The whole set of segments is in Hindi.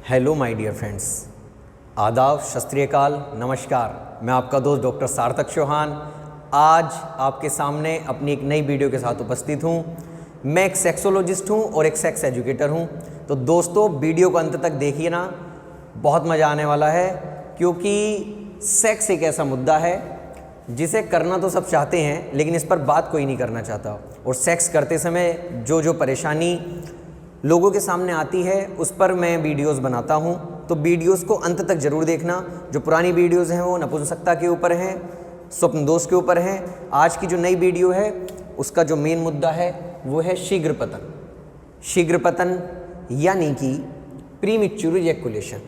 हेलो माय डियर फ्रेंड्स, आदाब, सत श्री अकाल, नमस्कार। मैं आपका दोस्त डॉक्टर सार्थक चौहान आज आपके सामने अपनी एक नई वीडियो के साथ उपस्थित हूँ। मैं एक सेक्सोलॉजिस्ट हूँ और एक सेक्स एजुकेटर हूँ। तो दोस्तों, वीडियो को अंत तक देखिए ना, बहुत मज़ा आने वाला है, क्योंकि सेक्स एक ऐसा मुद्दा है जिसे करना तो सब चाहते हैं, लेकिन इस पर बात कोई नहीं करना चाहता। और सेक्स करते समय जो परेशानी लोगों के सामने आती है उस पर मैं वीडियोस बनाता हूँ। तो वीडियोस को अंत तक ज़रूर देखना। जो पुरानी वीडियोस हैं वो नपुंसकता के ऊपर हैं, स्वप्न दोष के ऊपर हैं। आज की जो नई वीडियो है उसका जो मेन मुद्दा है वो है शीघ्र पतन। शीघ्र पतन यानी कि प्रीमैच्योर इजैकुलेशन,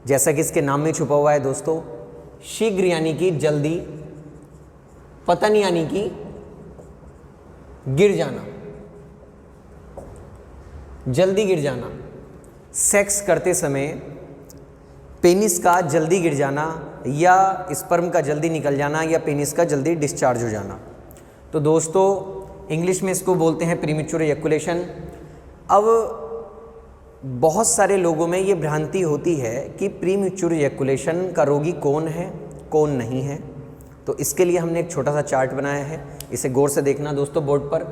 जैसा कि इसके नाम में छुपा हुआ है दोस्तों। शीघ्र यानी कि जल्दी, पतन यानी कि गिर जाना, जल्दी गिर जाना। सेक्स करते समय पेनिस का जल्दी गिर जाना या स्पर्म का जल्दी निकल जाना या पेनिस का जल्दी डिस्चार्ज हो जाना। तो दोस्तों, इंग्लिश में इसको बोलते हैं प्रीमैच्योर इजैकुलेशन। अब बहुत सारे लोगों में ये भ्रांति होती है कि प्रीमैच्योर इजैकुलेशन का रोगी कौन है, कौन नहीं है। तो इसके लिए हमने एक छोटा सा चार्ट बनाया है, इसे गौर से देखना दोस्तों बोर्ड पर।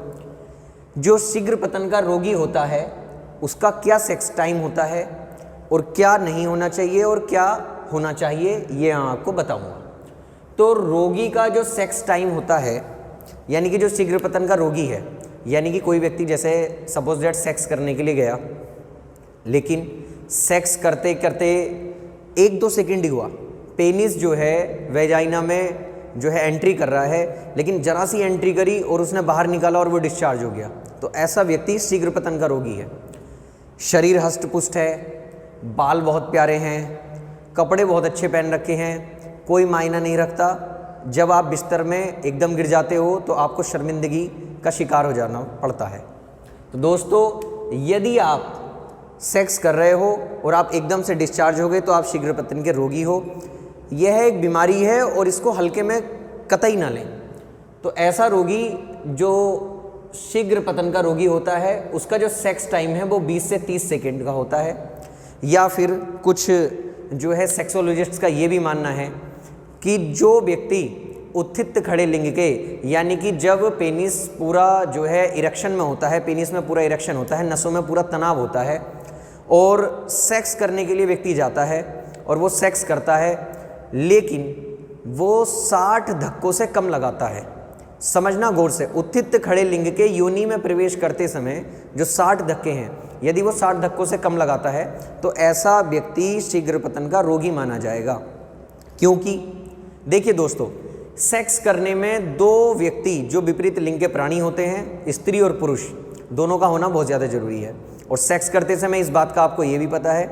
जो शीघ्र पतन का रोगी होता है उसका क्या सेक्स टाइम होता है और क्या नहीं होना चाहिए और क्या होना चाहिए, ये आपको बताऊंगा। तो रोगी का जो सेक्स टाइम होता है, यानी कि जो शीघ्र पतन का रोगी है, यानी कि कोई व्यक्ति जैसे सपोज दैट सेक्स करने के लिए गया, लेकिन सेक्स करते करते 1-2 सेकंड ही हुआ, पेनिस जो है वेजाइना में जो है एंट्री कर रहा है, लेकिन जरा सी एंट्री करी और उसने बाहर निकाला और वो डिस्चार्ज हो गया, तो ऐसा व्यक्ति शीघ्र पतन का रोगी है। शरीर हष्ट पुष्ट है, बाल बहुत प्यारे हैं, कपड़े बहुत अच्छे पहन रखे हैं, कोई मायना नहीं रखता। जब आप बिस्तर में एकदम गिर जाते हो तो आपको शर्मिंदगी का शिकार हो जाना पड़ता है। तो दोस्तों, यदि आप सेक्स कर रहे हो और आप एकदम से डिस्चार्ज हो गए तो आप शीघ्र पतन के रोगी हो। यह एक बीमारी है और इसको हल्के में कतई ना लें। तो ऐसा रोगी जो शीघ्र पतन का रोगी होता है उसका जो सेक्स टाइम है वो 20 से 30 सेकंड का होता है। या फिर कुछ जो है सेक्सोलॉजिस्ट्स का ये भी मानना है कि जो व्यक्ति उत्थित खड़े लिंग के, यानी कि जब पेनिस पूरा जो है इरेक्शन में होता है, पेनिस में पूरा इरेक्शन होता है, नसों में पूरा तनाव होता है और सेक्स करने के लिए व्यक्ति जाता है और वो सेक्स करता है, लेकिन वो 60 धक्कों से कम लगाता है। समझना गौर से, उत्थित खड़े लिंग के योनि में प्रवेश करते समय जो 60 धक्के हैं, यदि वो 60 धक्कों से कम लगाता है तो ऐसा व्यक्ति शीघ्र पतन का रोगी माना जाएगा। क्योंकि देखिए दोस्तों, सेक्स करने में 2 व्यक्ति जो विपरीत लिंग के प्राणी होते हैं, स्त्री और पुरुष, दोनों का होना बहुत ज़्यादा जरूरी है। और सेक्स करते समय इस बात का आपको ये भी पता है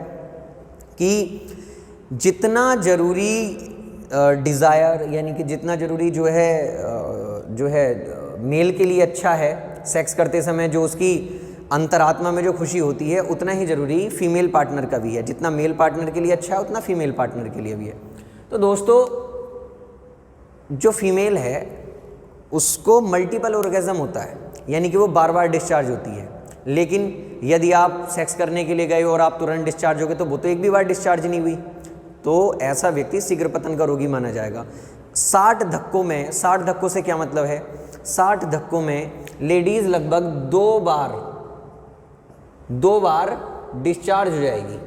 कि जितना जरूरी डिज़ायर, यानी कि जितना जरूरी जो है मेल के लिए अच्छा है सेक्स करते समय, जो उसकी अंतरात्मा में जो खुशी होती है, उतना ही ज़रूरी फीमेल पार्टनर का भी है। जितना मेल पार्टनर के लिए अच्छा है उतना फीमेल पार्टनर के लिए भी है। तो दोस्तों, जो फीमेल है उसको मल्टीपल ऑर्गेज़म होता है, यानी कि वो बार बार डिस्चार्ज होती है। लेकिन यदि आप सेक्स करने के लिए गए और आप तुरंत डिस्चार्ज हो गए तो वो तो एक भी बार डिस्चार्ज नहीं हुई, तो ऐसा व्यक्ति शीघ्र पतन का रोगी माना जाएगा। 60 धक्कों में, 60 धक्कों से क्या मतलब है, 60 धक्कों में लेडीज़ लगभग 2 बार डिस्चार्ज हो जाएगी।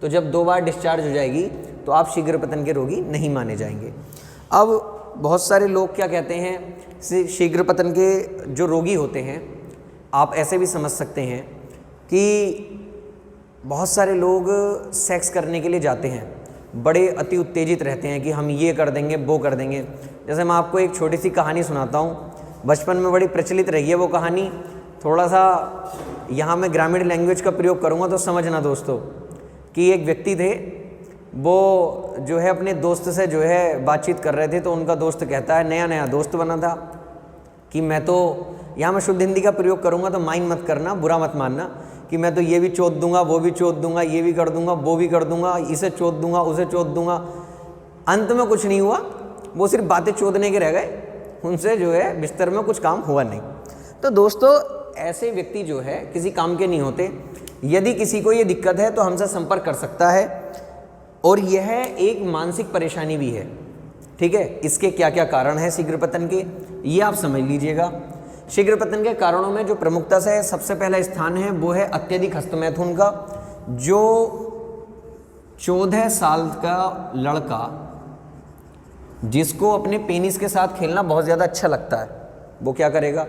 तो जब 2 बार डिस्चार्ज हो जाएगी तो आप शीघ्र पतन के रोगी नहीं माने जाएंगे। अब बहुत सारे लोग क्या कहते हैं, शीघ्र पतन के जो रोगी होते हैं, आप ऐसे भी समझ सकते हैं कि बहुत सारे लोग सेक्स करने के लिए जाते हैं, बड़े अति उत्तेजित रहते हैं कि हम ये कर देंगे, वो कर देंगे। जैसे मैं आपको एक छोटी सी कहानी सुनाता हूँ, बचपन में बड़ी प्रचलित रही है वो कहानी। थोड़ा सा यहाँ मैं ग्रामीण लैंग्वेज का प्रयोग करूँगा तो समझना दोस्तों, कि एक व्यक्ति थे, वो जो है अपने दोस्त से जो है बातचीत कर रहे थे। तो उनका दोस्त कहता है, नया नया दोस्त बना था, कि मैं तो, यहाँ मैं शुद्ध हिंदी का प्रयोग करूँगा तो माइंड मत करना, बुरा मत मानना, कि मैं तो ये भी चोद दूंगा, वो भी चोद दूंगा, ये भी कर दूंगा, वो भी कर दूंगा, इसे चोद दूंगा, उसे चोद दूंगा। अंत में कुछ नहीं हुआ, वो सिर्फ बातें चोदने के रह गए, उनसे जो है बिस्तर में कुछ काम हुआ नहीं। तो दोस्तों, ऐसे व्यक्ति जो है किसी काम के नहीं होते। यदि किसी को ये दिक्कत है तो हमसे संपर्क कर सकता है। और यह एक मानसिक परेशानी भी है, ठीक है। इसके क्या क्या कारण हैं शीघ्र पतन के, ये आप समझ लीजिएगा। शीघ्र पतन के कारणों में जो प्रमुखता से सबसे पहला स्थान है वो है अत्यधिक हस्तमैथुन का। जो 14 साल का लड़का जिसको अपने पेनिस के साथ खेलना बहुत ज़्यादा अच्छा लगता है, वो क्या करेगा,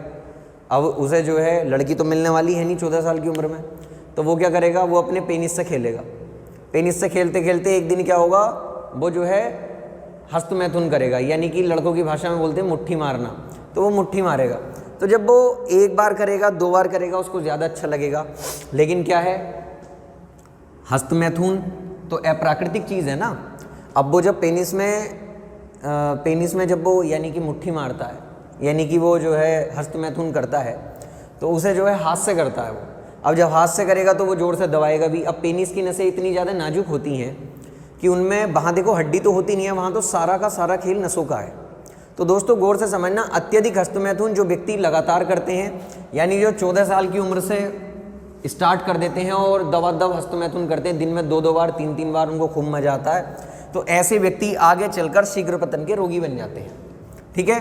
अब उसे जो है लड़की तो मिलने वाली है नहीं 14 साल की उम्र में, तो वो क्या करेगा, वो अपने पेनिस से खेलेगा। पेनिस से खेलते खेलते एक दिन क्या होगा, वो जो है हस्तमैथुन करेगा, यानी कि लड़कों की भाषा में बोलते हैं मुट्ठी मारना, तो वो मुट्ठी मारेगा। तो जब वो एक बार करेगा, 2 बार करेगा, उसको ज़्यादा अच्छा लगेगा। लेकिन क्या है, हस्तमैथुन तो अप्राकृतिक चीज़ है ना। अब वो जब पेनिस में जब वो यानी कि मुट्ठी मारता है, यानी कि वो जो है हस्तमैथुन करता है, तो उसे जो है हाथ से करता है वो। अब जब हाथ से करेगा तो वो ज़ोर से दबाएगा भी। अब पेनिस की नसें इतनी ज़्यादा नाजुक होती हैं कि उनमें, वहाँ देखो हड्डी तो होती नहीं है, वहाँ तो सारा का सारा खेल नसों का है। तो दोस्तों गौर से समझना, अत्यधिक हस्तमैथुन जो व्यक्ति लगातार करते हैं, यानी जो 14 साल की उम्र से स्टार्ट कर देते हैं और दबादब हस्तमैथुन करते हैं, दिन में 2-2 बार 3-3 बार, उनको खूब मजा आता है, तो ऐसे व्यक्ति आगे चलकर शीघ्र पतन के रोगी बन जाते हैं, ठीक है।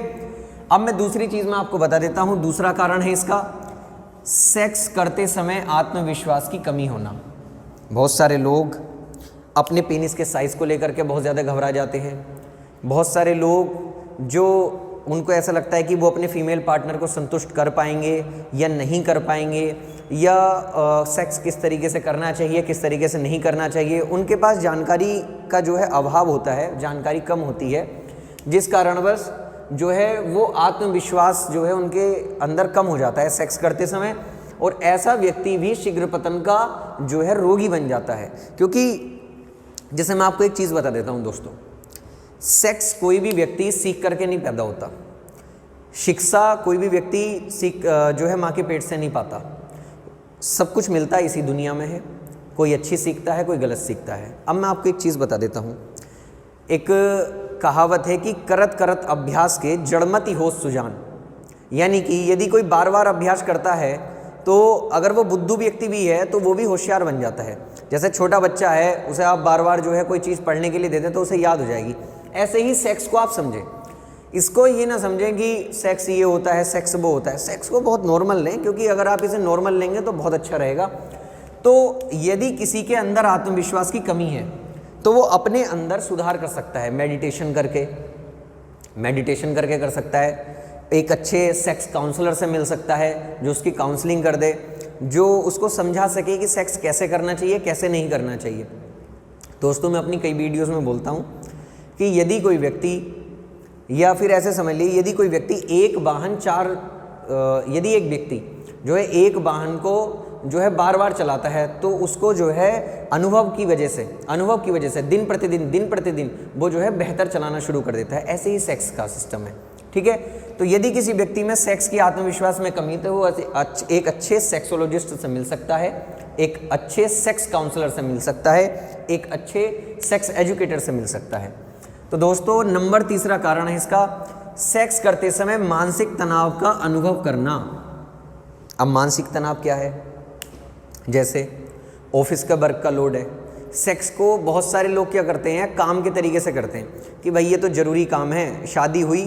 अब मैं दूसरी चीज़ मैं आपको बता देता हूँ। दूसरा कारण है इसका, सेक्स करते समय आत्मविश्वास की कमी होना। बहुत सारे लोग अपने पेनिस के साइज़ को लेकर के बहुत ज़्यादा घबरा जाते हैं। बहुत सारे लोग जो उनको ऐसा लगता है कि वो अपने फीमेल पार्टनर को संतुष्ट कर पाएंगे या नहीं कर पाएंगे, या सेक्स किस तरीके से करना चाहिए, किस तरीके से नहीं करना चाहिए, उनके पास जानकारी का जो है अभाव होता है, जानकारी कम होती है, जिस कारणवश जो है वो आत्मविश्वास जो है उनके अंदर कम हो जाता है सेक्स करते समय, और ऐसा व्यक्ति भी शीघ्र पतन का जो है रोगी बन जाता है। क्योंकि जैसे मैं आपको एक चीज़ बता देता हूँ दोस्तों, सेक्स कोई भी व्यक्ति सीख करके नहीं पैदा होता, शिक्षा कोई भी व्यक्ति सीख जो है माँ के पेट से नहीं पाता। सब कुछ मिलता है इसी दुनिया में है, कोई अच्छी सीखता है, कोई गलत सीखता है। अब मैं आपको एक चीज़ बता देता हूँ। एक कहावत है कि करत करत अभ्यास के जड़मति होश सुजान, यानी कि यदि कोई बार बार अभ्यास करता है तो अगर वो बुद्धू व्यक्ति भी है तो वो भी होशियार बन जाता है। जैसे छोटा बच्चा है, उसे आप बार बार जो है कोई चीज़ पढ़ने के लिए दे दें तो उसे याद हो जाएगी। ऐसे ही सेक्स को आप समझें, इसको ये ना समझें कि सेक्स ये होता है, सेक्स वो होता है। सेक्स को बहुत नॉर्मल लें, क्योंकि अगर आप इसे नॉर्मल लेंगे तो बहुत अच्छा रहेगा। तो यदि किसी के अंदर आत्मविश्वास की कमी है तो वो अपने अंदर सुधार कर सकता है, मेडिटेशन करके कर सकता है। एक अच्छे सेक्स काउंसलर से मिल सकता है जो उसकी काउंसलिंग कर दे, जो उसको समझा सके कि सेक्स कैसे करना चाहिए, कैसे नहीं करना चाहिए। दोस्तों मैं अपनी कई वीडियोस में बोलता हूँ कि यदि कोई व्यक्ति, या फिर ऐसे समझ लीजिए यदि कोई व्यक्ति यदि एक व्यक्ति जो है एक वाहन को जो है बार बार चलाता है, तो उसको जो है अनुभव की वजह से दिन प्रतिदिन वो जो है बेहतर चलाना शुरू कर देता है। ऐसे ही सेक्स का सिस्टम है, ठीक है। तो यदि किसी व्यक्ति में सेक्स की आत्मविश्वास में कमी, तो वो एक अच्छे सेक्सोलॉजिस्ट से मिल सकता है, एक अच्छे सेक्स काउंसलर से मिल सकता है, एक अच्छे सेक्स एजुकेटर से मिल सकता है। तो दोस्तों नंबर 3 कारण है इसका, सेक्स करते समय मानसिक तनाव का अनुभव करना। अब मानसिक तनाव क्या है, जैसे ऑफिस का वर्क का लोड है। सेक्स को बहुत सारे लोग क्या करते हैं, काम के तरीके से करते हैं कि भाई ये तो ज़रूरी काम है। शादी हुई,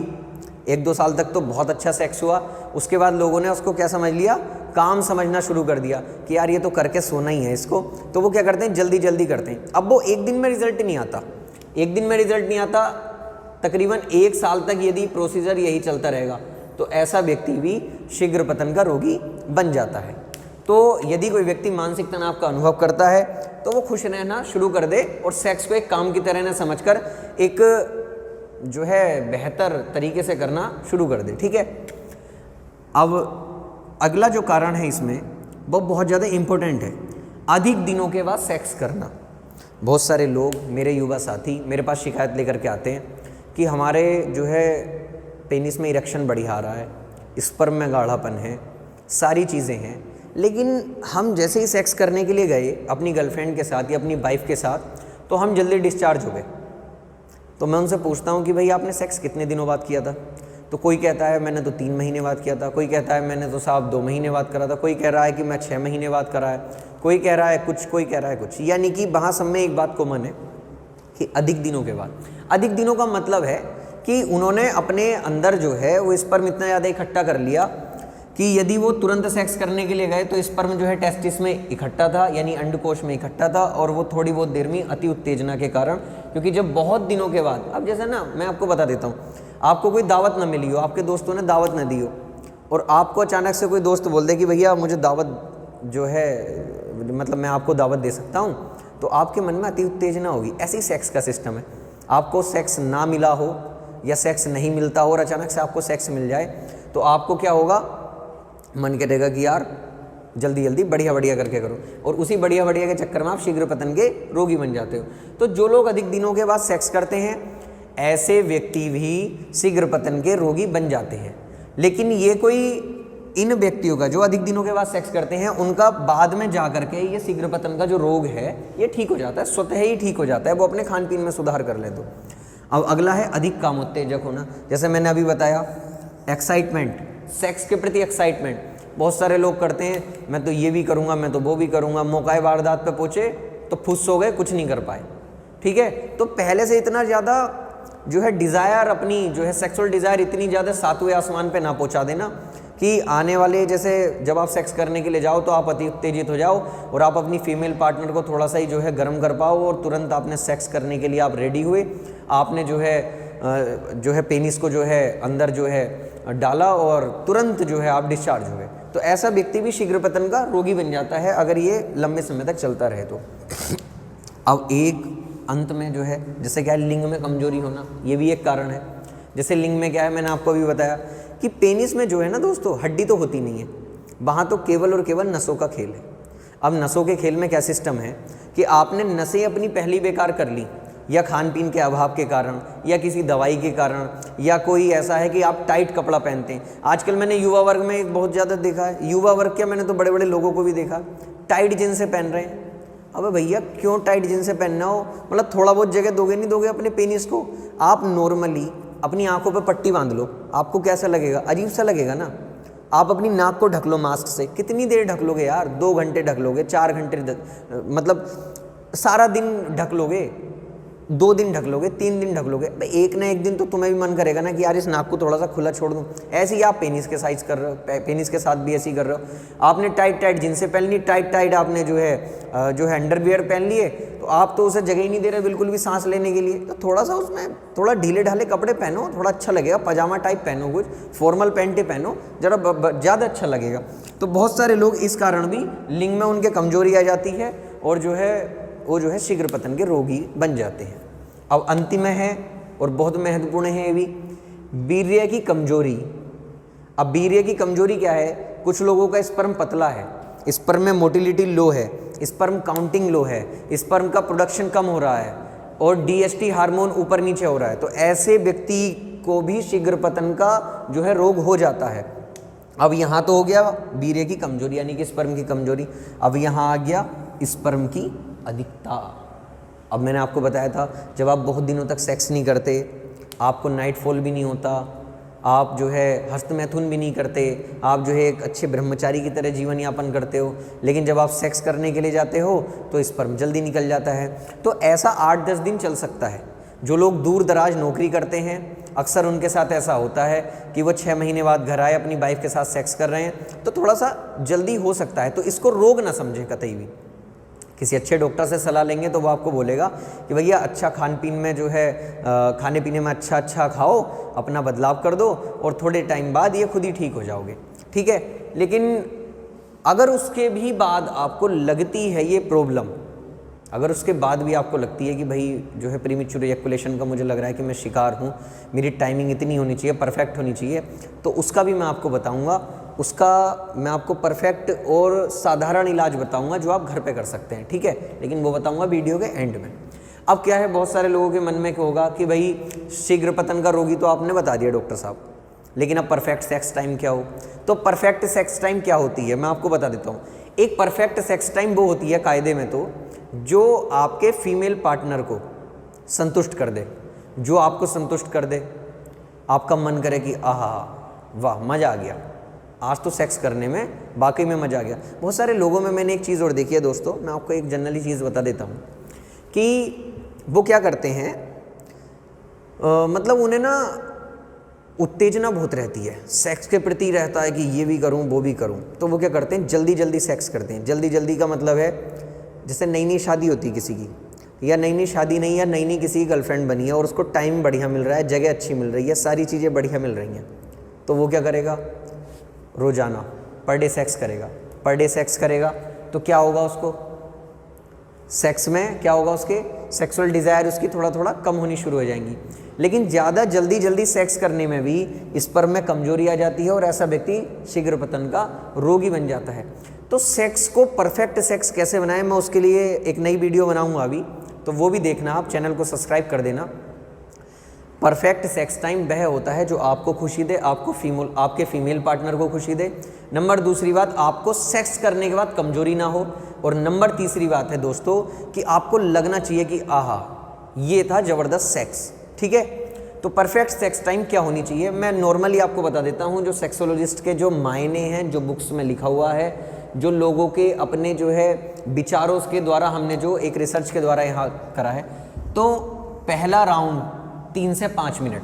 1-2 साल तक तो बहुत अच्छा सेक्स हुआ, उसके बाद लोगों ने उसको क्या समझ लिया, काम समझना शुरू कर दिया कि यार ये तो करके सोना ही है इसको। तो वो क्या करते हैं, जल्दी जल्दी करते हैं। अब वो एक दिन में रिजल्ट नहीं आता, तकरीबन 1 साल तक यदि प्रोसीजर यही चलता रहेगा तो ऐसा व्यक्ति भी शीघ्र पतन का रोगी बन जाता है। तो यदि कोई व्यक्ति मानसिक तनाव का अनुभव करता है तो वो खुश रहना शुरू कर दे और सेक्स को एक काम की तरह न समझकर एक जो है बेहतर तरीके से करना शुरू कर दे, ठीक है। अब अगला जो कारण है इसमें वो बहुत ज़्यादा इम्पोर्टेंट है, अधिक दिनों के बाद सेक्स करना। बहुत सारे लोग, मेरे युवा साथी मेरे पास शिकायत लेकर के आते हैं कि हमारे जो है पेनिस में इरेक्शन बढ़िया आ रहा है, स्पर्म में गाढ़ापन है, सारी चीज़ें हैं, लेकिन हम जैसे ही सेक्स करने के लिए गए अपनी गर्लफ्रेंड के साथ या अपनी वाइफ के साथ, तो हम जल्दी डिस्चार्ज हो गए। तो मैं उनसे पूछता हूँ कि भाई आपने सेक्स कितने दिनों बाद किया था, तो कोई कहता है मैंने तो 3 महीने बाद किया था, कोई कहता है मैंने तो साहब 2 महीने बाद करा था, कोई कह रहा है कि मैं 6 महीने बाद करा है, कोई कह रहा है कुछ, कोई कह रहा है कुछ। यानी कि वहाँ सब में एक बात कॉमन है कि अधिक दिनों के बाद। अधिक दिनों का मतलब है कि उन्होंने अपने अंदर जो है वो स्पर्म इतना ज़्यादा इकट्ठा कर लिया कि यदि वो तुरंत सेक्स करने के लिए गए तो स्पर्म जो है टेस्टिस में इकट्ठा था, यानी अंडकोश में इकट्ठा था, और वो थोड़ी बहुत देर में अति उत्तेजना के कारण, क्योंकि जब बहुत दिनों के बाद, अब जैसे ना मैं आपको बता देता हूँ, आपको कोई दावत ना मिली हो, आपके दोस्तों ने दावत ना दी हो, और आपको अचानक से कोई दोस्त बोल दे कि भैया मुझे दावत जो है, मतलब मैं आपको दावत दे सकता हूँ, तो आपके मन में अति उत्तेजना होगी। ऐसे ही सेक्स का सिस्टम है। आपको सेक्स ना मिला हो या सेक्स नहीं मिलता हो और अचानक से आपको सेक्स मिल जाए तो आपको क्या होगा, मन करेगा कि यार जल्दी जल्दी बढ़िया बढ़िया करके करो, और उसी बढ़िया बढ़िया के चक्कर में आप शीघ्र पतन के रोगी बन जाते हो। तो जो लोग अधिक दिनों के बाद सेक्स करते हैं ऐसे व्यक्ति भी शीघ्र पतन के रोगी बन जाते हैं। लेकिन ये कोई, इन व्यक्तियों का जो अधिक दिनों के बाद सेक्स करते हैं उनका बाद में जा करके ये शीघ्र पतन का जो रोग है ये ठीक हो जाता है, स्वतः ही ठीक हो जाता है, वो अपने खान पीन में सुधार कर ले तो। अब अगला है अधिक कामोत्तेजक होना। जैसे मैंने अभी बताया, एक्साइटमेंट, सेक्स के प्रति एक्साइटमेंट बहुत सारे लोग करते हैं, मैं तो ये भी करूँगा, मैं तो वो भी करूँगा, मौका वारदात पे पहुँचे तो फुस हो गए, कुछ नहीं कर पाए। ठीक है, तो पहले से इतना ज़्यादा जो है डिज़ायर, अपनी जो है सेक्सुअल डिज़ायर इतनी ज़्यादा 7वें आसमान पे ना पहुँचा देना कि आने वाले, जैसे जब आप सेक्स करने के लिए जाओ तो आप अति उत्तेजित हो जाओ और आप अपनी फीमेल पार्टनर को थोड़ा सा ही जो है गर्म कर पाओ और तुरंत आपने सेक्स करने के लिए आप रेडी हुए, आपने जो है पेनिस को जो है अंदर जो है डाला और तुरंत जो है आप डिस्चार्ज हुए। तो ऐसा व्यक्ति भी शीघ्र पतन का रोगी बन जाता है अगर ये लंबे समय तक चलता रहे तो। अब एक अंत में जो है, जैसे क्या है, लिंग में कमजोरी होना, ये भी एक कारण है। जैसे लिंग में क्या है, मैंने आपको अभी बताया कि पेनिस में जो है ना दोस्तों, हड्डी तो होती नहीं है, वहाँ तो केवल और केवल नसों का खेल है। अब नसों के खेल में क्या सिस्टम है कि आपने नसें अपनी पहली बेकार कर ली, या खान पीन के अभाव के कारण, या किसी दवाई के कारण, या कोई ऐसा है कि आप टाइट कपड़ा पहनते हैं। आजकल मैंने युवा वर्ग में एक बहुत ज़्यादा देखा है, युवा वर्ग क्या, मैंने तो बड़े बड़े लोगों को भी देखा, टाइट जींस से पहन रहे हैं। अबे भैया क्यों टाइट जींस से पहनना हो, मतलब थोड़ा बहुत जगह दोगे नहीं दोगे अपने पेनिस को? आप नॉर्मली अपनी आंखों पे पट्टी बांध लो, आपको कैसा लगेगा? अजीब सा लगेगा ना। आप अपनी नाक को ढक लो मास्क से, कितनी देर ढक लोगे यार? 2 घंटे ढक लोगे, 4 घंटे मतलब सारा दिन ढक लोगे, 2 दिन ढक लोगे, 3 दिन ढक लोगे, एक ना एक दिन तो तुम्हें भी मन करेगा ना कि यार इस नाक को थोड़ा सा खुला छोड़ दूं। ऐसे ही आप पेनिस के साइज कर रहे हो, पेनिस के साथ भी ऐसे ही कर रहे हो। आपने टाइट टाइट जींसें पहन ली, टाइट टाइट आपने जो है अंडरवियर पहन लिए, तो आप तो उसे जगह ही नहीं दे रहे बिल्कुल भी सांस लेने के लिए। तो थोड़ा सा उसमें थोड़ा ढीले ढाले कपड़े पहनो, थोड़ा अच्छा लगेगा, पजामा टाइप पहनो, कुछ फॉर्मल पैंटें पहनो, जरा ज़्यादा अच्छा लगेगा। तो बहुत सारे लोग इस कारण भी लिंग में उनके कमजोरी आ जाती है और जो है वो जो है शीघ्र पतन के रोगी बन जाते हैं। अब अंतिम है और बहुत महत्वपूर्ण है ये भी, वीर्य की कमजोरी। अब वीर्य की कमजोरी क्या है? कुछ लोगों का स्पर्म पतला है, स्पर्म में मोटिलिटी लो है, स्पर्म काउंटिंग लो है, स्पर्म का प्रोडक्शन कम हो रहा है और डीएसटी हार्मोन ऊपर नीचे हो रहा है, तो ऐसे व्यक्ति को भी शीघ्र पतन का जो है रोग हो जाता है। अब यहाँ तो हो गया वीर्य की कमजोरी यानी कि स्पर्म की कमजोरी। अब यहाँ आ गया स्पर्म की अधिकता। अब मैंने आपको बताया था, जब आप बहुत दिनों तक सेक्स नहीं करते, आपको नाइट फॉल भी नहीं होता, आप जो है हस्तमैथुन भी नहीं करते, आप जो है एक अच्छे ब्रह्मचारी की तरह जीवन यापन करते हो, लेकिन जब आप सेक्स करने के लिए जाते हो तो स्पर्म जल्दी निकल जाता है। तो ऐसा 8-10 दिन चल सकता है। जो लोग दूर दराज नौकरी करते हैं, अक्सर उनके साथ ऐसा होता है कि वो 6 महीने बाद घर आए, अपनी वाइफ के साथ सेक्स कर रहे हैं, तो थोड़ा सा जल्दी हो सकता है। तो इसको रोग ना समझे कतई भी। किसी अच्छे डॉक्टर से सलाह लेंगे तो वो आपको बोलेगा कि भैया अच्छा खान पीन में जो है खाने पीने में अच्छा खाओ, अपना बदलाव कर दो और थोड़े टाइम बाद ये खुद ही ठीक हो जाओगे। ठीक है, लेकिन अगर उसके भी बाद आपको लगती है ये प्रॉब्लम, अगर उसके बाद भी आपको लगती है कि भाई जो है प्रीमेच्योर एजैकुलेशन का मुझे लग रहा है कि मैं शिकार हूँ, मेरी टाइमिंग इतनी होनी चाहिए, परफेक्ट होनी चाहिए, तो उसका भी मैं आपको बताऊँगा। उसका मैं आपको परफेक्ट और साधारण इलाज बताऊंगा जो आप घर पे कर सकते हैं। ठीक है, लेकिन वो बताऊंगा वीडियो के एंड में। अब क्या है, बहुत सारे लोगों के मन में क्या होगा कि भाई शीघ्र पतन का रोगी तो आपने बता दिया डॉक्टर साहब, लेकिन अब परफेक्ट सेक्स टाइम क्या हो? तो परफेक्ट सेक्स टाइम क्या होती है मैं आपको बता देता हूँ। एक परफेक्ट सेक्स टाइम वो होती है कायदे में तो जो आपके फीमेल पार्टनर को संतुष्ट कर दे, जो आपको संतुष्ट कर दे। आपका मन करे कि आहा वाह मज़ा आ गया, आज तो सेक्स करने में वाकई में मज़ा आ गया। बहुत सारे लोगों में मैंने एक चीज़ और देखी है दोस्तों, मैं आपको एक जनरली चीज़ बता देता हूँ कि वो क्या करते हैं, मतलब उन्हें ना उत्तेजना बहुत रहती है, सेक्स के प्रति रहता है कि ये भी करूं वो भी करूं, तो वो क्या करते हैं जल्दी जल्दी सेक्स करते हैं। जल्दी जल्दी का मतलब है जैसे नई नई शादी होती है किसी की, या नई नई शादी नहीं, या नई नई किसी की गर्लफ्रेंड बनी है और उसको टाइम बढ़िया मिल रहा है, जगह अच्छी मिल रही है, सारी चीज़ें बढ़िया मिल रही हैं, तो वो क्या करेगा, रोज़ाना पर डे सेक्स करेगा। पर डे सेक्स करेगा तो क्या होगा, उसको सेक्स में क्या होगा, उसके सेक्सुअल डिज़ायर उसकी थोड़ा थोड़ा कम होनी शुरू हो जाएंगी। लेकिन ज़्यादा जल्दी जल्दी सेक्स करने में भी स्पर्म में कमजोरी आ जाती है और ऐसा व्यक्ति शीघ्र पतन का रोगी बन जाता है। तो सेक्स को परफेक्ट सेक्स कैसे बनाएं, मैं उसके लिए एक नई वीडियो बनाऊंगा अभी, तो वो भी देखना, आप चैनल को सब्सक्राइब कर देना। परफेक्ट सेक्स टाइम वह होता है जो आपको खुशी दे, आपके फीमेल पार्टनर को खुशी दे। नंबर दूसरी बात, आपको सेक्स करने के बाद कमजोरी ना हो। और नंबर तीसरी बात है दोस्तों कि आपको लगना चाहिए कि आहा ये था ज़बरदस्त सेक्स, ठीक है। तो परफेक्ट सेक्स टाइम क्या होनी चाहिए, मैं नॉर्मली आपको बता देता हूँ, जो सेक्सोलॉजिस्ट के जो मायने हैं, जो बुक्स में लिखा हुआ है, जो लोगों के अपने जो है विचारों के द्वारा हमने जो एक रिसर्च के द्वारा यहाँ करा है। तो पहला राउंड 3 से 5 मिनट,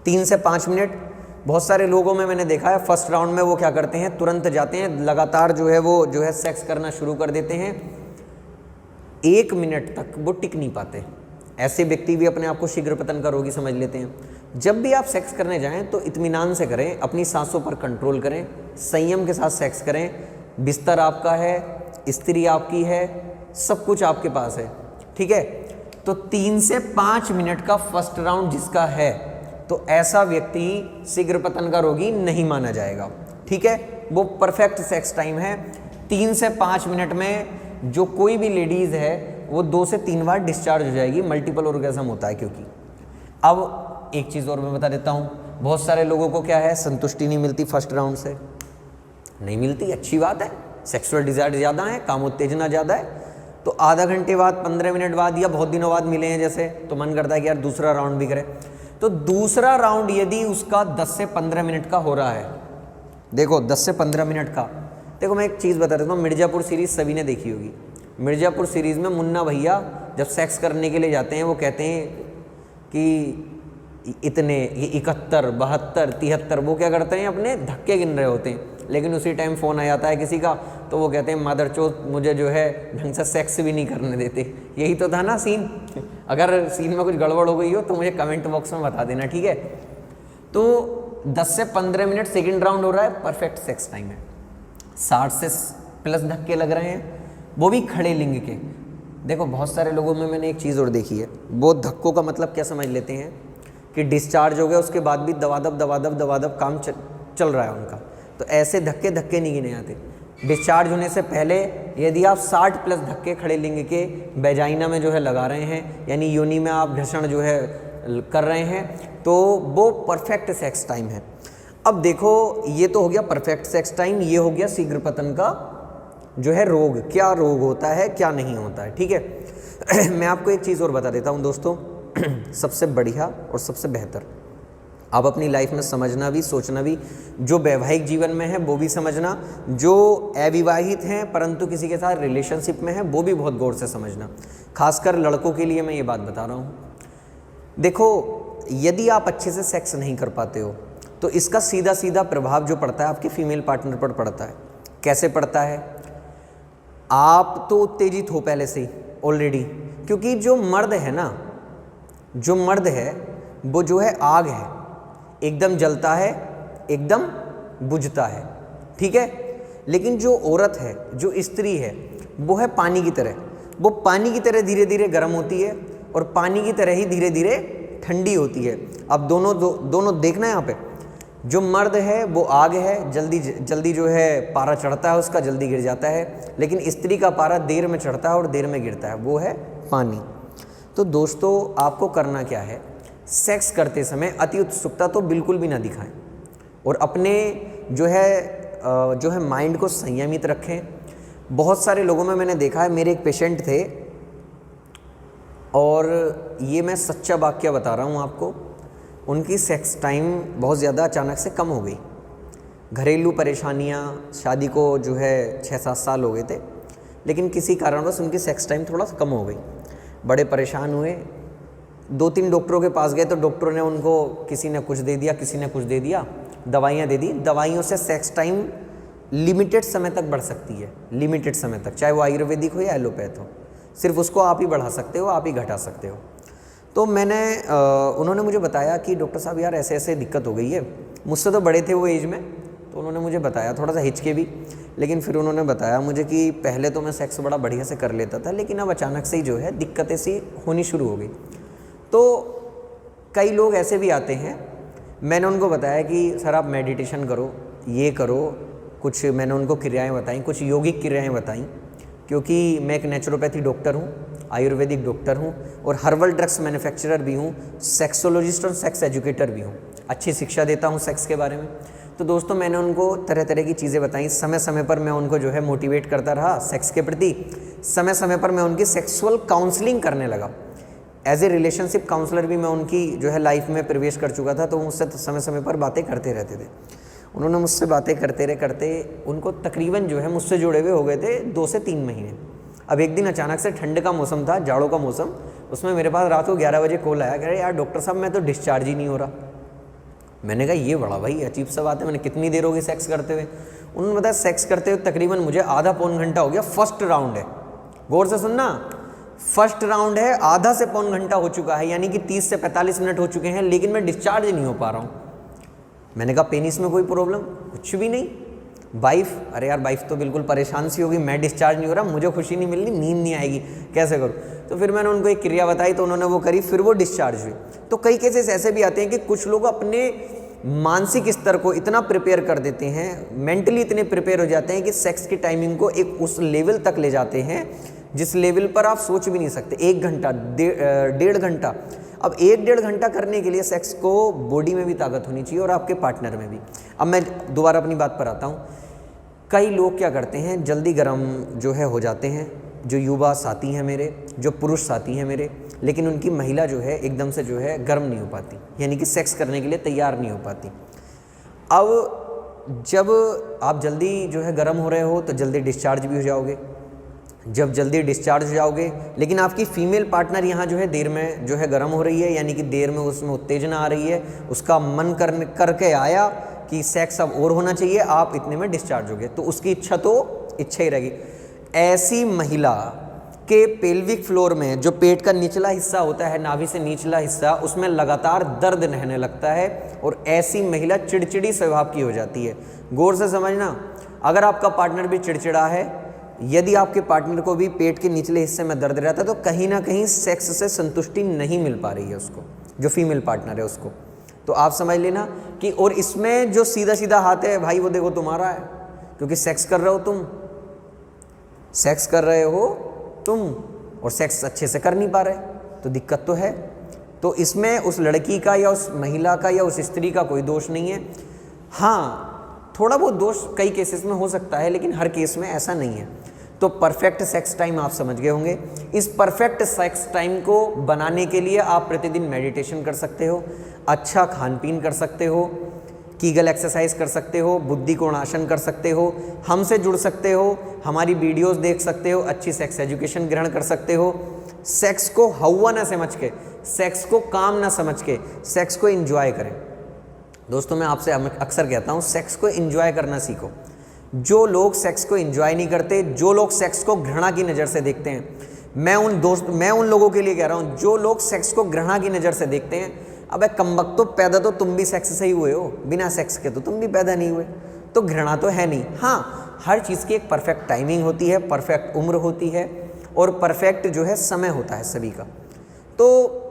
3 से 5 मिनट। बहुत सारे लोगों में मैंने देखा है फर्स्ट राउंड में वो क्या करते हैं, तुरंत जाते हैं, लगातार जो है वो जो है सेक्स करना शुरू कर देते हैं, 1 मिनट तक वो टिक नहीं पाते। ऐसे व्यक्ति भी अपने आप को शीघ्र पतन का रोगी समझ लेते हैं। जब भी आप सेक्स करने जाएं तो इत्मीनान से करें, अपनी सांसों पर कंट्रोल करें, संयम के साथ सेक्स करें। बिस्तर आपका है, स्त्री आपकी है, सब कुछ आपके पास है, ठीक है। तो 3 से 5 मिनट का फर्स्ट राउंड जिसका है, तो ऐसा व्यक्ति शीघ्र पतन का रोगी नहीं माना जाएगा, ठीक है। वो परफेक्ट सेक्स टाइम है। 3 से 5 मिनट में जो कोई भी लेडीज़ है वो 2 से 3 बार डिस्चार्ज हो जाएगी, मल्टीपल ऑर्गेज़म होता है क्योंकि। अब एक चीज़ और मैं बता देता हूँ, बहुत सारे लोगों को क्या है, संतुष्टि नहीं मिलती फर्स्ट राउंड से, नहीं मिलती, अच्छी बात है, सेक्सुअल डिज़ायर ज़्यादा है, काम उत्तेजना ज़्यादा है, तो आधा घंटे बाद, 15 मिनट बाद या बहुत दिनों बाद मिले हैं जैसे, तो मन करता है कि यार दूसरा राउंड भी करें। तो दूसरा राउंड यदि उसका 10 से 15 मिनट का हो रहा है, देखो 10 से 15 मिनट का, देखो मैं एक चीज़ बता देता हूँ, मिर्ज़ापुर सीरीज़ सभी ने देखी होगी। मिर्ज़ापुर सीरीज़ में मुन्ना भैया जब सेक्स करने के लिए जाते हैं, वो कहते हैं कि इतने, ये 71, 72, 73, वो क्या करते हैं, अपने धक्के गिन रहे होते हैं। लेकिन उसी टाइम फ़ोन आ जाता है किसी का, तो वो कहते हैं मदर चोत, मुझे जो है ढंग से सेक्स भी नहीं करने देते। यही तो था ना सीन। अगर सीन में कुछ गड़बड़ हो गई हो तो मुझे कमेंट बॉक्स में बता देना, ठीक है। तो 10 से 15 मिनट सेकंड राउंड हो रहा है, परफेक्ट सेक्स टाइम है। 60 से प्लस धक्के लग रहे हैं, वो भी खड़े लिंग के। देखो बहुत सारे लोगों में मैंने एक चीज़ और देखी है, वो धक्कों का मतलब क्या समझ लेते हैं कि डिस्चार्ज हो गया उसके बाद भी दवादब काम चल रहा है उनका। तो ऐसे धक्के नहीं गिने आते। डिस्चार्ज होने से पहले यदि आप 60 प्लस धक्के खड़े लिंग के वेजाइना में जो है लगा रहे हैं, यानी योनि में आप घर्षण जो है कर रहे हैं, तो वो परफेक्ट सेक्स टाइम है। अब देखो ये तो हो गया परफेक्ट सेक्स टाइम, ये हो गया शीघ्र पतन का जो है रोग, क्या रोग होता है क्या नहीं होता है, ठीक है। मैं आपको एक चीज़ और बता देता हूँ दोस्तों, सबसे बढ़िया और सबसे बेहतर आप अपनी लाइफ में समझना भी, सोचना भी, जो वैवाहिक जीवन में है वो भी समझना, जो अविवाहित हैं परंतु किसी के साथ रिलेशनशिप में है वो भी बहुत गौर से समझना। खासकर लड़कों के लिए मैं ये बात बता रहा हूँ। देखो यदि आप अच्छे से सेक्स नहीं कर पाते हो तो इसका सीधा सीधा प्रभाव जो पड़ता है आपके फीमेल पार्टनर पर पड़ता है। कैसे पड़ता है, आप तो उत्तेजित हो पहले से ही ऑलरेडी, क्योंकि जो मर्द है ना, जो मर्द है वो जो है आग है, एकदम जलता है, एकदम बुझता है, ठीक है। लेकिन जो औरत है, जो स्त्री है, वो है पानी की तरह, वो पानी की तरह धीरे धीरे गर्म होती है और पानी की तरह ही धीरे धीरे ठंडी होती है। अब दोनों देखना यहाँ पे, जो मर्द है वो आग है, जल्दी जो है पारा चढ़ता है उसका, जल्दी गिर जाता है। लेकिन स्त्री का पारा देर में चढ़ता है और देर में गिरता है, वो है पानी। तो दोस्तों आपको करना क्या है, सेक्स करते समय अति उत्सुकता तो बिल्कुल भी ना दिखाएं और अपने जो है माइंड को संयमित रखें। बहुत सारे लोगों में मैंने देखा है, मेरे एक पेशेंट थे और ये मैं सच्चा वाक्य बता रहा हूँ आपको उनकी सेक्स टाइम बहुत ज़्यादा अचानक से कम हो गई। घरेलू परेशानियाँ, शादी को जो है 6-7 साल हो गए थे, लेकिन किसी कारणवश उनकी सेक्स टाइम थोड़ा सा कम हो गई। बड़े परेशान हुए, 2-3 डॉक्टरों के पास गए तो डॉक्टरों ने उनको किसी ने कुछ दे दिया, किसी ने कुछ दे दिया, दवाइयाँ दे दी। दवाइयों से सेक्स टाइम लिमिटेड समय तक बढ़ सकती है, लिमिटेड समय तक, चाहे वो आयुर्वेदिक हो या एलोपैथ हो, सिर्फ उसको आप ही बढ़ा सकते हो, आप ही घटा सकते हो। तो उन्होंने मुझे बताया कि डॉक्टर साहब यार ऐसे ऐसे दिक्कत हो गई है। मुझसे तो बड़े थे वो एज में, तो उन्होंने मुझे बताया, थोड़ा सा हिचके भी, लेकिन फिर उन्होंने बताया मुझे कि पहले तो मैं सेक्स बड़ा बढ़िया से कर लेता था, लेकिन अब अचानक से ही जो है दिक्कतें सी होनी शुरू हो गई। तो कई लोग ऐसे भी आते हैं, मैंने उनको बताया कि सर आप मेडिटेशन करो, ये करो, कुछ मैंने उनको क्रियाएं बताई, कुछ यौगिक क्रियाएं बताई, क्योंकि मैं एक नेचुरोपैथी डॉक्टर हूँ, आयुर्वेदिक डॉक्टर हूँ और हर्बल ड्रग्स मैन्युफैक्चरर भी हूँ, सेक्सोलॉजिस्ट और सेक्स एजुकेटर भी हूँ, अच्छी शिक्षा देता हूँ सेक्स के बारे में। तो दोस्तों मैंने उनको तरह तरह की चीज़ें बताई, समय समय पर मैं उनको जो है मोटिवेट करता रहा सेक्स के प्रति, समय समय पर मैं उनकी सेक्सुअल काउंसलिंग करने लगा। एज ए रिलेशनशिप काउंसलर भी मैं उनकी जो है लाइफ में प्रवेश कर चुका था, तो मुझसे समय समय पर बातें करते रहते थे। उन्होंने मुझसे बातें करते उनको तकरीबन जो है मुझसे जुड़े हुए हो गए थे 2 से 3 महीने। अब एक दिन अचानक से ठंड का मौसम था, जाड़ों का मौसम, उसमें मेरे पास रात को 11 बजे कॉल आया, कह रहे यार डॉक्टर साहब मैं तो डिस्चार्ज ही नहीं हो रहा। मैंने कहा ये बड़ा भाई अजीब सा बात है, मैंने कितनी देर हो गई सेक्स करते हुए? उन्होंने बताया सेक्स करते हुए तकरीबन मुझे आधा पौन घंटा हो गया, फर्स्ट राउंड है, गौर से सुनना, फर्स्ट राउंड है, आधा से पौन घंटा हो चुका है, यानी कि 30 से 45 मिनट हो चुके हैं, लेकिन मैं डिस्चार्ज नहीं हो पा रहा हूँ। मैंने कहा पेनिस में कोई प्रॉब्लम? कुछ भी नहीं। वाइफ, अरे यार वाइफ तो बिल्कुल परेशान सी होगी, मैं डिस्चार्ज नहीं हो रहा, मुझे खुशी नहीं मिल रही, नींद नहीं आएगी, कैसे करूँ? तो फिर मैंने उनको एक क्रिया बताई, तो उन्होंने वो करी, फिर वो डिस्चार्ज हुई। तो कई केसेस ऐसे भी आते हैं कि कुछ लोग अपने मानसिक स्तर को इतना प्रिपेयर कर देते हैं, मेंटली इतने प्रिपेयर हो जाते हैं कि सेक्स की टाइमिंग को एक उस लेवल तक ले जाते हैं जिस लेवल पर आप सोच भी नहीं सकते। 1 घंटा, 1.5 घंटा। अब 1-1.5 घंटा करने के लिए सेक्स को बॉडी में भी ताकत होनी चाहिए और आपके पार्टनर में भी। अब मैं दोबारा अपनी बात पर आता हूँ। कई लोग क्या करते हैं, जल्दी गर्म जो है हो जाते हैं, जो युवा साथी हैं मेरे, जो पुरुष साथी हैं मेरे, लेकिन उनकी महिला जो है एकदम से जो है गर्म नहीं हो पाती, यानी कि सेक्स करने के लिए तैयार नहीं हो पाती। अब जब आप जल्दी जो है गर्म हो रहे हो तो जल्दी डिस्चार्ज भी हो जाओगे। जब जल्दी डिस्चार्ज हो जाओगे, लेकिन आपकी फीमेल पार्टनर यहाँ जो है देर में जो है गर्म हो रही है, यानी कि देर में उसमें उत्तेजना आ रही है, उसका मन करके आया कि सेक्स अब और होना चाहिए, आप इतने में डिस्चार्ज हो गए, तो उसकी इच्छा तो इच्छा ही रहेगी। ऐसी महिला के पेल्विक फ्लोर में जो पेट का निचला हिस्सा होता है, नाभि से निचला हिस्सा, उसमें लगातार दर्द रहने लगता है और ऐसी महिला चिड़चिड़ी स्वभाव की हो जाती है। गौर से समझना, अगर आपका पार्टनर भी चिड़चिड़ा है, यदि आपके पार्टनर को भी पेट के निचले हिस्से में दर्द रहता है, तो कहीं ना कहीं सेक्स से संतुष्टि नहीं मिल पा रही है उसको, जो फीमेल पार्टनर है उसको। तो आप समझ लेना कि, और इसमें जो सीधा सीधा हाथ है भाई वो देखो तुम्हारा है, क्योंकि सेक्स कर रहे हो तुम, सेक्स कर रहे हो तुम और सेक्स अच्छे से कर नहीं पा रहे, तो दिक्कत तो है। तो इसमें उस लड़की का या उस महिला का या उस स्त्री का कोई दोष नहीं है। हाँ, थोड़ा बहुत दोष कई केसेस में हो सकता है, लेकिन हर केस में ऐसा नहीं है। तो परफेक्ट सेक्स टाइम आप समझ गए होंगे। इस परफेक्ट सेक्स टाइम को बनाने के लिए आप प्रतिदिन मेडिटेशन कर सकते हो, अच्छा खान पीन कर सकते हो, कीगल एक्सरसाइज कर सकते हो, बुद्धि कोणासन कर सकते हो, हमसे जुड़ सकते हो, हमारी वीडियोस देख सकते हो, अच्छी सेक्स एजुकेशन ग्रहण कर सकते हो। सेक्स को हवा ना समझ के, सेक्स को काम ना समझ के, सेक्स को एंजॉय करें। दोस्तों मैं आपसे अक्सर कहता हूँ, सेक्स को एंजॉय करना सीखो। जो लोग सेक्स को एंजॉय नहीं करते, जो लोग सेक्स को घृणा की नज़र से देखते हैं, मैं उन लोगों के लिए कह रहा हूँ जो लोग सेक्स को घृणा की नज़र से देखते हैं। अबे कमबख्तो, पैदा तो तुम भी सेक्स से ही हुए हो, बिना सेक्स के तो तुम भी पैदा नहीं हुए, तो घृणा तो है नहीं। हाँ, हर चीज़ की एक परफेक्ट टाइमिंग होती है, परफेक्ट उम्र होती है और परफेक्ट जो है समय होता है सभी का। तो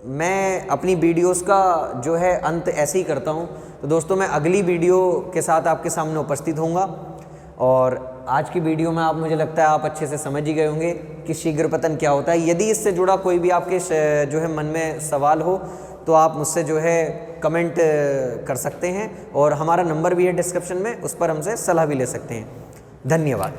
मैं अपनी वीडियोस का जो है अंत ऐसे ही करता हूँ। तो दोस्तों मैं अगली वीडियो के साथ आपके सामने उपस्थित होऊंगा, और आज की वीडियो में मुझे लगता है आप अच्छे से समझ ही गए होंगे कि शीघ्र पतन क्या होता है। यदि इससे जुड़ा कोई भी आपके जो है मन में सवाल हो तो आप मुझसे जो है कमेंट कर सकते हैं, और हमारा नंबर भी है डिस्क्रिप्शन में, उस पर हमसे सलाह भी ले सकते हैं। धन्यवाद।